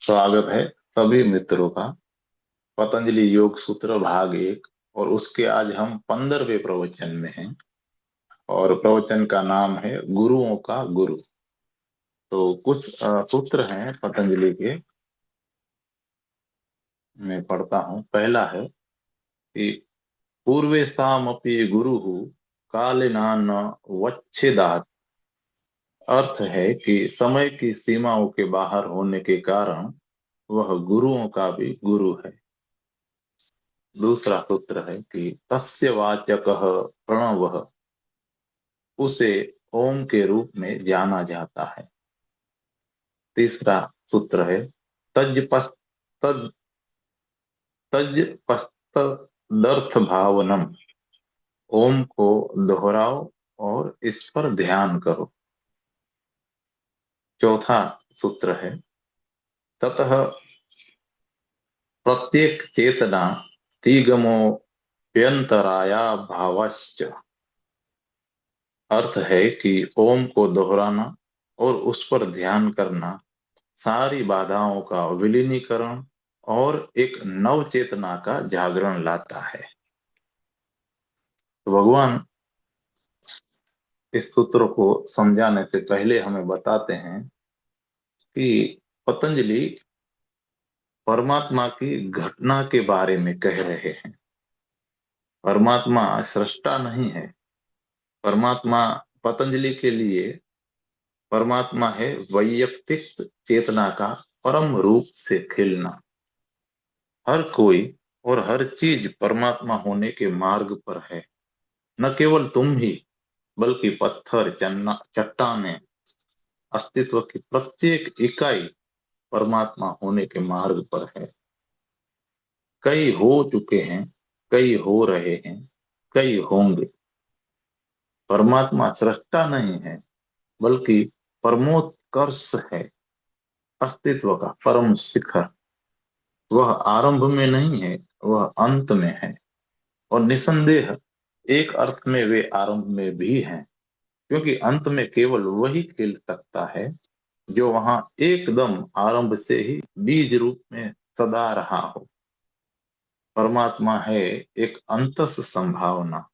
स्वागत है सभी मित्रों का पतंजलि योग सूत्र भाग 1। और उसके आज हम 15वें प्रवचन में हैं। और प्रवचन का नाम है गुरुओं का गुरु। तो कुछ सूत्र हैं पतंजलि के। मैं पढ़ता हूँ। पहला है कि पूर्वेशामपि गुरु कालेना न वच्छेदात्। अर्थ है कि समय की सीमाओं के बाहर होने के कारण वह गुरुओं का भी गुरु है। दूसरा सूत्र है कि तस्य वाचकः प्रणवः। उसे ओम के रूप में जाना जाता है। तीसरा सूत्र है तज पस्त तज तज पस्तदर्थ भावनम। ओम को दोहराओ और इस पर ध्यान करो। चौथा सूत्र है ततः प्रत्येक चेतना तिगमोप्यंतराया भावश्च। अर्थ है कि ओम को दोहराना और उस पर ध्यान करना सारी बाधाओं का विलीनीकरण और एक नव चेतना का जागरण लाता है। तो भगवान इस सूत्र को समझाने से पहले हमें बताते हैं कि पतंजलि परमात्मा की घटना के बारे में कह रहे हैं। परमात्मा सृष्टा नहीं है। परमात्मा पतंजलि के लिए परमात्मा है वैयक्तिक चेतना का परम रूप से खिलना। हर कोई और हर चीज परमात्मा होने के मार्ग पर है। न केवल तुम ही बल्कि पत्थर चन्ना चट्टाने अस्तित्व की प्रत्येक इकाई परमात्मा होने के मार्ग पर है। कई हो चुके हैं, कई हो रहे हैं, कई होंगे। परमात्मा सृष्टा नहीं है बल्कि परमोत्कर्ष है, अस्तित्व का परम शिखर। वह आरंभ में नहीं है, वह अंत में है। और निसंदेह एक अर्थ में वे आरंभ में भी हैं, क्योंकि अंत में केवल वही खिल सकता है जो वहां एकदम आरंभ से ही बीज रूप में सदा रहा हो। परमात्मा है एक अंतस संभावना,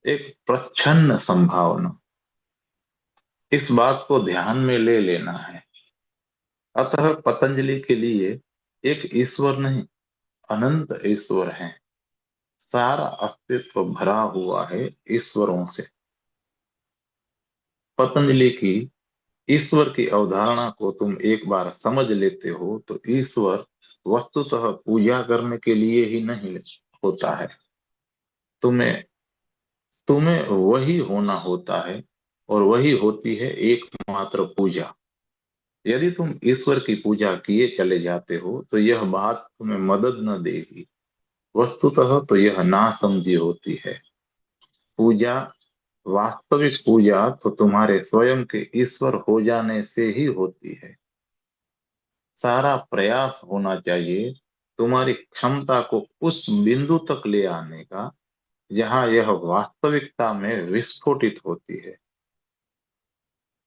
एक प्रच्छन्न संभावना। इस बात को ध्यान में ले लेना है। अतः पतंजलि के लिए एक ईश्वर नहीं, अनंत ईश्वर है। सारा अस्तित्व भरा हुआ है ईश्वरों से। पतंजलि की ईश्वर की अवधारणा को तुम एक बार समझ लेते हो तो ईश्वर वस्तुतः पूजा करने के लिए ही नहीं होता है। तुम्हें तुम्हें वही होना होता है और वही होती है एकमात्र पूजा। यदि तुम ईश्वर की पूजा किए चले जाते हो तो यह बात तुम्हें मदद न देगी। वस्तुतः तो यह नासमझी होती है। पूजा, वास्तविक पूजा तो तुम्हारे स्वयं के ईश्वर हो जाने से ही होती है। सारा प्रयास होना चाहिए तुम्हारी क्षमता को उस बिंदु तक ले आने का जहां यह वास्तविकता में विस्फोटित होती है,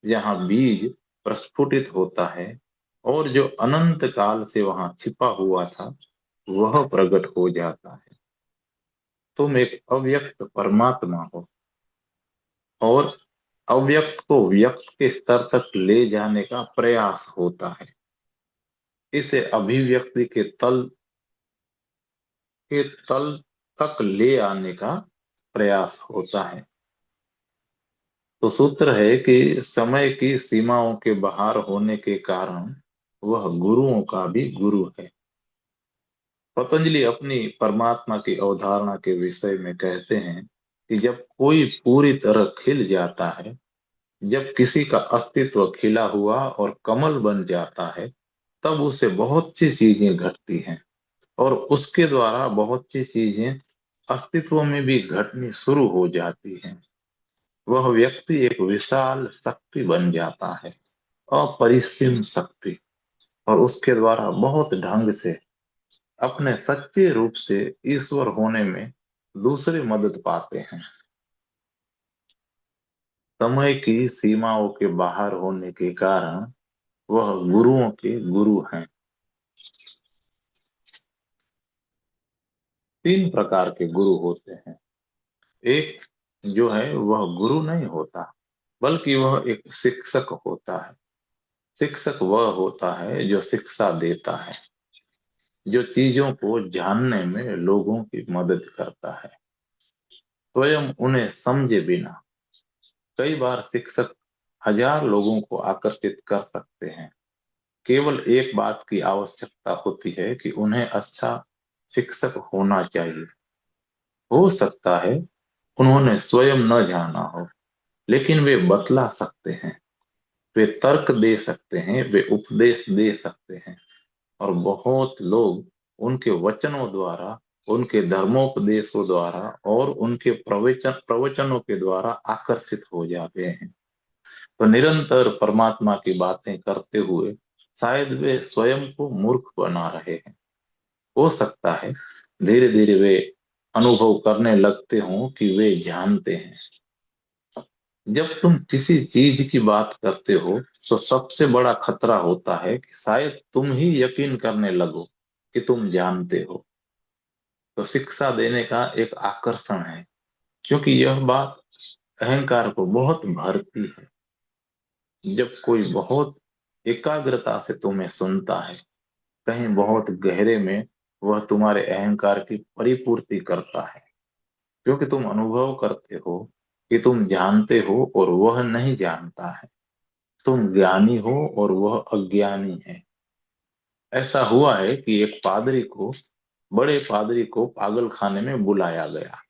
जहां बीज प्रस्फुटित होता है और जो अनंत काल से वहां छिपा हुआ था वह प्रकट हो जाता है। तुम एक अव्यक्त परमात्मा हो और अव्यक्त को व्यक्त के स्तर तक ले जाने का प्रयास होता है। इसे अभिव्यक्ति के तल तक ले आने का प्रयास होता है। तो सूत्र है कि समय की सीमाओं के बाहर होने के कारण वह गुरुओं का भी गुरु है। पतंजलि अपनी परमात्मा की अवधारणा के विषय में कहते हैं कि जब कोई पूरी तरह खिल जाता है, जब किसी का अस्तित्व खिला हुआ और कमल बन जाता है, तब उसे बहुत सी चीजें घटती हैं और उसके द्वारा बहुत सी चीजें अस्तित्व में भी घटनी शुरू हो जाती हैं। वह व्यक्ति एक विशाल शक्ति बन जाता है, अपरिसीम शक्ति। और उसके द्वारा बहुत ढंग से अपने सच्चे रूप से ईश्वर होने में दूसरे मदद पाते हैं। समय की सीमाओं के बाहर होने के कारण वह गुरुओं के गुरु हैं। तीन प्रकार के गुरु होते हैं। एक जो है वह गुरु नहीं होता, बल्कि वह एक शिक्षक होता है। शिक्षक वह होता है जो शिक्षा देता है, जो चीजों को जानने में लोगों की मदद करता है, स्वयं उन्हें समझे बिना। कई बार शिक्षक हजार लोगों को आकर्षित कर सकते हैं। केवल एक बात की आवश्यकता होती है कि उन्हें अच्छा शिक्षक होना चाहिए। हो सकता है उन्होंने स्वयं न जाना हो, लेकिन वे बतला सकते हैं, वे तर्क दे सकते हैं, वे उपदेश दे सकते हैं। और बहुत लोग उनके वचनों द्वारा, उनके धर्मोपदेशों द्वारा और उनके प्रवचनों के द्वारा आकर्षित हो जाते हैं। तो निरंतर परमात्मा की बातें करते हुए शायद वे स्वयं को मूर्ख बना रहे हैं। हो सकता है धीरे धीरे वे अनुभव करने लगते हों कि वे जानते हैं। जब तुम किसी चीज की बात करते हो तो सबसे बड़ा खतरा होता है कि शायद तुम ही यकीन करने लगो कि तुम जानते हो। तो शिक्षा देने का एक आकर्षण है, क्योंकि यह बात अहंकार को बहुत भरती है। जब कोई बहुत एकाग्रता से तुम्हें सुनता है, कहीं बहुत गहरे में वह तुम्हारे अहंकार की परिपूर्ति करता है, क्योंकि तुम अनुभव करते हो कि तुम जानते हो और वह नहीं जानता है। तुम ज्ञानी हो और वह अज्ञानी है। ऐसा हुआ है कि एक पादरी को, बड़े पादरी को पागल खाने में बुलाया गया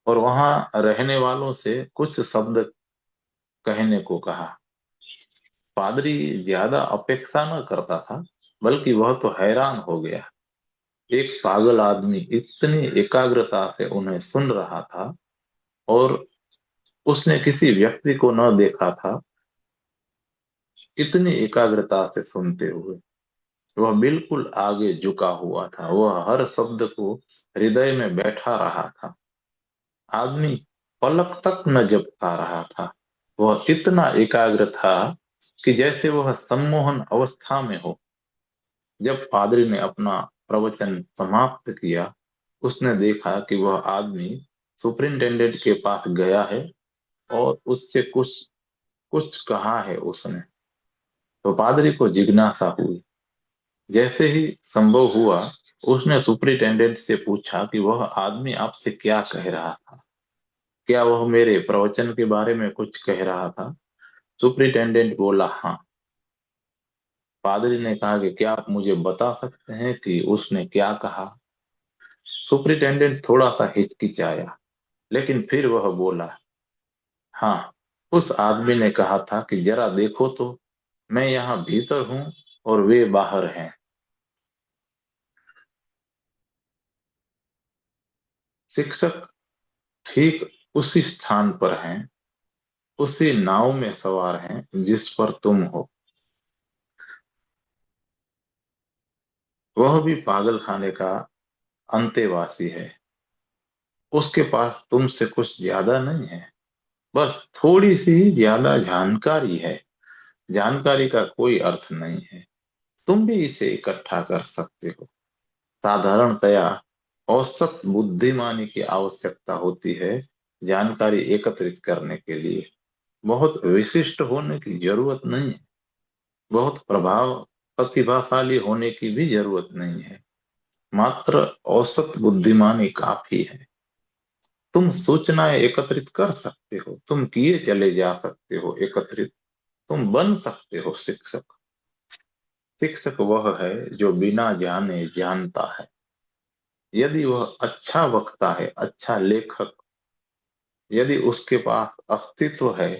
और वहां रहने वालों से कुछ शब्द कहने को कहा। पादरी ज्यादा अपेक्षा न करता था, बल्कि वह तो हैरान हो गया। एक पागल आदमी इतनी एकाग्रता से उन्हें सुन रहा था, और उसने किसी व्यक्ति को न देखा था इतनी एकाग्रता से सुनते हुए। वह बिल्कुल आगे झुका हुआ था, वह हर शब्द को हृदय में बैठा रहा था। आदमी पलक तक न झपका रहा था। वह इतना एकाग्र था कि जैसे वह सम्मोहन अवस्था में हो। जब पादरी ने अपना प्रवचन समाप्त किया, उसने देखा कि वह आदमी सुपरिंटेंडेंट के पास गया है और उससे कुछ कुछ कहा है उसने। तो पादरी को जिज्ञासा हुई। जैसे ही संभव हुआ, उसने सुपरिंटेंडेंट से पूछा कि वह आदमी आपसे क्या कह रहा था। क्या वह मेरे प्रवचन के बारे में कुछ कह रहा था? सुपरिंटेंडेंट बोला हाँ। पादरी ने कहा कि क्या आप मुझे बता सकते हैं कि उसने क्या कहा? सुपरिंटेंडेंट थोड़ा सा हिचकिचाया, लेकिन फिर वह बोला हाँ, उस आदमी ने कहा था कि जरा देखो तो, मैं यहाँ भीतर हूँ और वे बाहर हैं। शिक्षक ठीक उसी स्थान पर हैं, उसी नाव में सवार हैं जिस पर तुम हो। वह भी पागल खाने का अंतेवासी है। उसके पास तुमसे कुछ ज्यादा नहीं है, बस थोड़ी सी ज्यादा जानकारी है। जानकारी का कोई अर्थ नहीं है, तुम भी इसे इकट्ठा कर सकते हो। साधारणतया औसत बुद्धिमानी की आवश्यकता होती है जानकारी एकत्रित करने के लिए। बहुत विशिष्ट होने की जरूरत नहीं है, बहुत प्रतिभाशाली होने की भी जरूरत नहीं है। मात्र औसत बुद्धिमानी काफी है। तुम सूचनाएं एकत्रित कर सकते हो, तुम किए चले जा सकते हो एकत्रित, तुम बन सकते हो शिक्षक। शिक्षक वह है जो बिना जाने जानता है। यदि वह अच्छा वक्ता है, अच्छा लेखक, यदि उसके पास अस्तित्व है,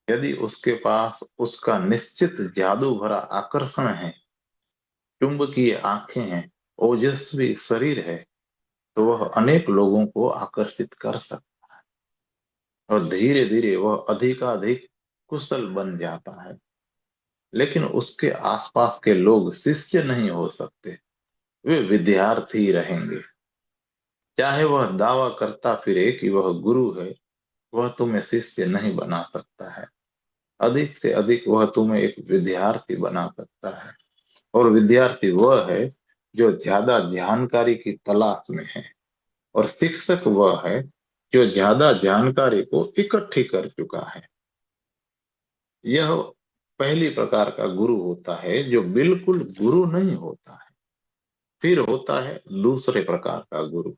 यदि उसके पास उसका निश्चित जादू भरा आकर्षण है, चुंबकीय आंखें हैं, ओजस्वी शरीर है, तो वह अनेक लोगों को आकर्षित कर सकता है और धीरे धीरे वह अधिकाधिक कुशल बन जाता है। लेकिन उसके आसपास के लोग शिष्य नहीं हो सकते, वे विद्यार्थी रहेंगे। चाहे वह दावा करता फिरे कि वह गुरु है, वह तुम्हें शिष्य नहीं बना सकता है। अधिक से अधिक वह तुम्हें एक विद्यार्थी बना सकता है। और विद्यार्थी वह है जो ज्यादा जानकारी की तलाश में है, और शिक्षक वह है जो ज्यादा जानकारी को इकट्ठी कर चुका है। यह पहली प्रकार का गुरु होता है जो बिल्कुल गुरु नहीं होता है। फिर होता है दूसरे प्रकार का गुरु,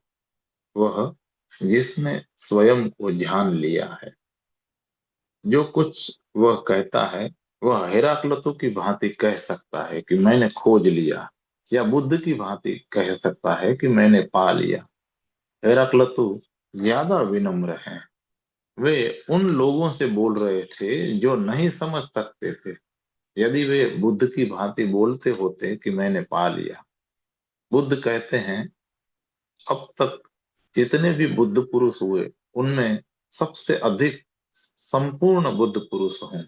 वह जिसने स्वयं को जान लिया है। जो कुछ वह कहता है वह हेराक्लतु की भांति कह सकता है कि मैंने खोज लिया, या बुद्ध की भांति कह सकता है कि मैंने पा लिया। हेराक्लतु ज्यादा विनम्र हैं। वे उन लोगों से बोल रहे थे जो नहीं समझ सकते थे। यदि वे बुद्ध की भांति बोलते होते कि मैंने पा लिया। बुद्ध कहते हैं, अब तक जितने भी बुद्ध पुरुष हुए उनमें सबसे अधिक संपूर्ण बुद्ध पुरुष हूं।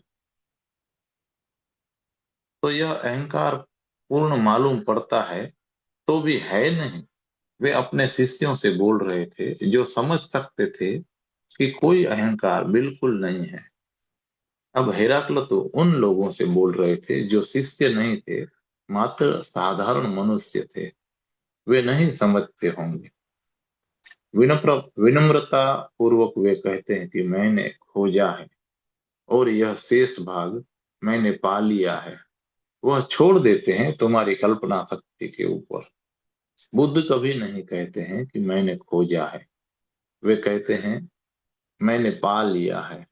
तो यह अहंकार पूर्ण मालूम पड़ता है तो भी है नहीं। वे अपने शिष्यों से बोल रहे थे जो समझ सकते थे कि कोई अहंकार बिल्कुल नहीं है। अब हेराक्ल तो उन लोगों से बोल रहे थे जो शिष्य नहीं थे, मात्र साधारण मनुष्य थे। वे नहीं समझते होंगे। विनम्रता पूर्वक वे कहते हैं कि मैंने खोजा है और यह शेष भाग मैंने पा लिया है। वह छोड़ देते हैं तुम्हारी कल्पना शक्ति के ऊपर। बुद्ध कभी नहीं कहते हैं कि मैंने खोजा है। वे कहते हैं मैंने पा लिया है।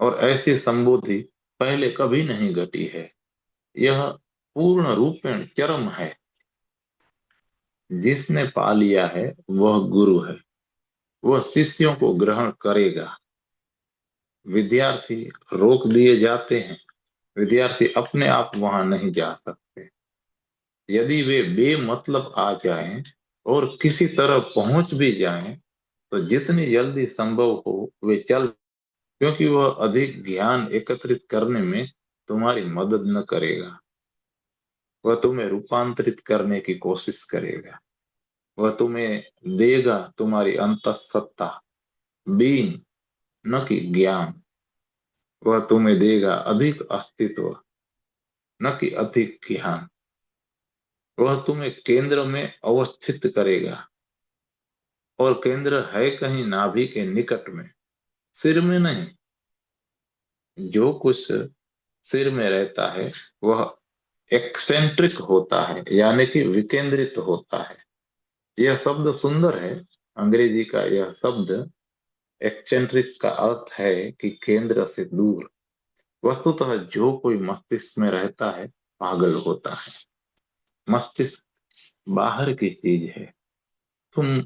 और ऐसी संबोधि पहले कभी नहीं घटी है। यह पूर्ण रूपेण चरम है। जिसने पा लिया है वह गुरु है। वह शिष्यों को ग्रहण करेगा। विद्यार्थी रोक दिए जाते हैं। विद्यार्थी अपने आप वहां नहीं जा सकते। यदि वे बेमतलब आ जाएं और किसी तरह पहुंच भी जाएं तो जितनी जल्दी संभव हो वे चल, क्योंकि वह अधिक ज्ञान एकत्रित करने में तुम्हारी मदद न करेगा। वह तुम्हें रूपांतरित करने की कोशिश करेगा। वह तुम्हें देगा तुम्हारी अंतःसत्ता, बीइंग, न कि ज्ञान। वह तुम्हें देगा अधिक अस्तित्व, न कि अधिक ज्ञान। वह तुम्हें केंद्र में अवस्थित करेगा। और केंद्र है कहीं नाभि के निकट में, सिर में नहीं। जो कुछ सिर में रहता है वह एक्सेंट्रिक होता है, यानी कि विकेंद्रित होता है। यह शब्द सुंदर है। अंग्रेजी का यह शब्द एक्सेंट्रिक का अर्थ है कि केंद्र से दूर। वस्तुतः जो कोई मस्तिष्क में रहता है पागल होता है। मस्तिष्क बाहर की चीज है। तुम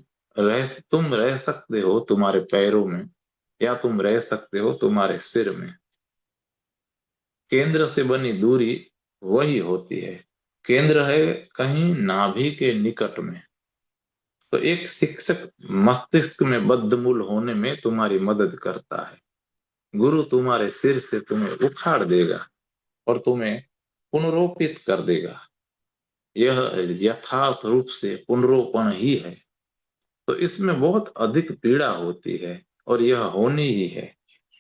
तुम रह सकते हो तुम्हारे पैरों में, या तुम रह सकते हो तुम्हारे सिर में। केंद्र से बनी दूरी वही होती है। केंद्र है कहीं नाभि के निकट में। तो एक शिक्षक मस्तिष्क में बद्धमूल होने में तुम्हारी मदद करता है। गुरु तुम्हारे सिर से तुम्हें उखाड़ देगा और तुम्हें पुनरोपित कर देगा। यह यथार्थ रूप से पुनरोपण ही है। तो इसमें बहुत अधिक पीड़ा होती है और यह होनी ही है।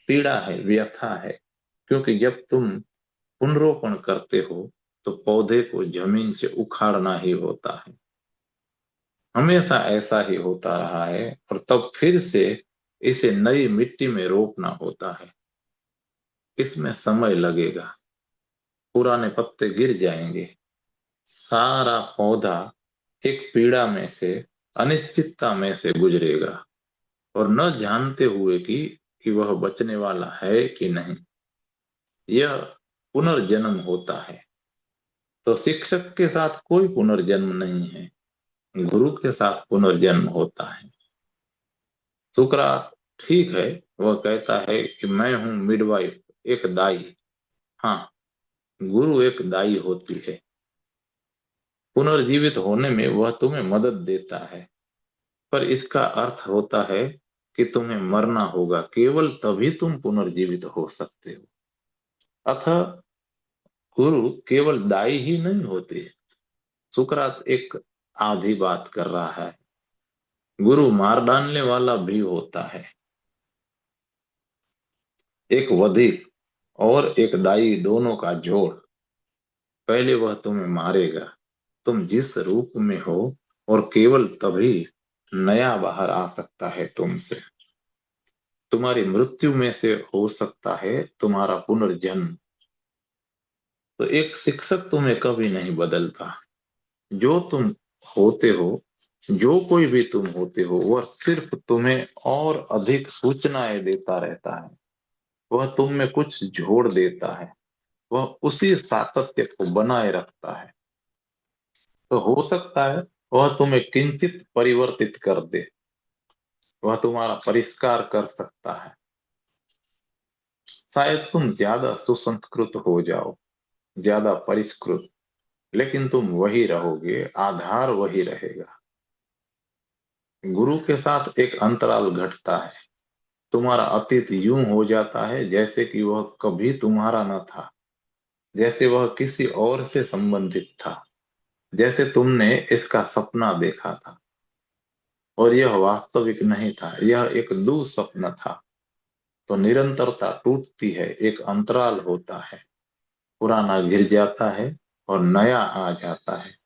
पीड़ा है, व्यथा है। क्योंकि जब तुम पुनरोपण करते हो तो पौधे को जमीन से उखाड़ना ही होता है। हमेशा ऐसा ही होता रहा है और तब फिर से इसे नई मिट्टी में रोपना होता है। इसमें समय लगेगा। पुराने पत्ते गिर जाएंगे। सारा पौधा एक पीड़ा में से, अनिश्चितता में से गुजरेगा, और न जानते हुए कि वह बचने वाला है कि नहीं। यह पुनर्जन्म होता है। तो शिक्षक के साथ कोई पुनर्जन्म नहीं है, गुरु के साथ पुनर्जन्म होता है। सुकरात ठीक है, वह कहता है कि मैं हूं मिडवाइफ, एक दाई। हाँ, गुरु एक दाई होती है। पुनर्जीवित होने में वह तुम्हें मदद देता है, पर इसका अर्थ होता है कि तुम्हें मरना होगा। केवल तभी तुम पुनर्जीवित हो सकते हो। अतः गुरु केवल दाई ही नहीं होते। सुकरात एक आधी बात कर रहा है। गुरु मार डालने वाला भी होता है। एक वधिक और एक दाई दोनों का जोड़। पहले वह तुम्हें मारेगा, तुम जिस रूप में हो, और केवल तभी नया बाहर आ सकता है तुमसे। तुम्हारी मृत्यु में से हो सकता है तुम्हारा पुनर्जन्म। तो एक शिक्षक तुम्हें कभी नहीं बदलता। जो तुम होते हो, जो कोई भी तुम होते हो, वह सिर्फ तुम्हें और अधिक सूचनाएं देता रहता है। वह तुम में कुछ जोड़ देता है। वह उसी सातत्य को बनाए रखता है। तो हो सकता है वह तुम्हें किंचित परिवर्तित कर दे। वह तुम्हारा परिष्कार कर सकता है। शायद तुम ज्यादा सुसंस्कृत हो जाओ, ज्यादा परिष्कृत, लेकिन तुम वही रहोगे, आधार वही रहेगा। गुरु के साथ एक अंतराल घटता है। तुम्हारा अतीत यूं हो जाता है जैसे कि वह कभी तुम्हारा न था, जैसे वह किसी और से संबंधित था, जैसे तुमने इसका सपना देखा था और यह वास्तविक नहीं था, यह एक दुस्वप्न था। तो निरंतरता टूटती है, एक अंतराल होता है। पुराना गिर जाता है और नया आ जाता है,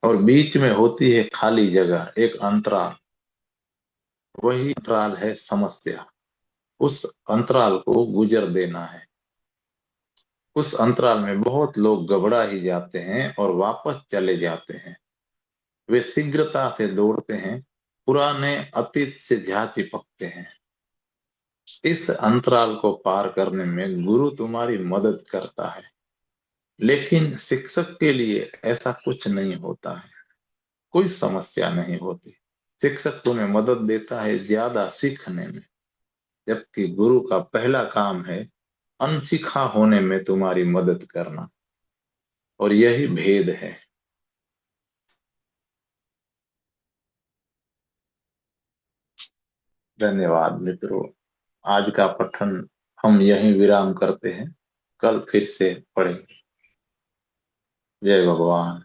और बीच में होती है खाली जगह, एक अंतराल। वही अंतराल है समस्या। उस अंतराल को गुजर देना है। उस अंतराल में बहुत लोग घबरा ही जाते हैं और वापस चले जाते हैं। वे शीघ्रता से दौड़ते हैं, पुराने अतीत से जा चिपकते हैं। इस अंतराल को पार करने में गुरु तुम्हारी मदद करता है, लेकिन शिक्षक के लिए ऐसा कुछ नहीं होता है। कोई समस्या नहीं होती। शिक्षक तुम्हें मदद देता है ज्यादा सीखने में, जबकि गुरु का पहला काम है अनसीखा होने में तुम्हारी मदद करना। और यही भेद है। धन्यवाद मित्रों। आज का पठन हम यहीं विराम करते हैं। कल फिर से पढ़ेंगे। जय भगवान।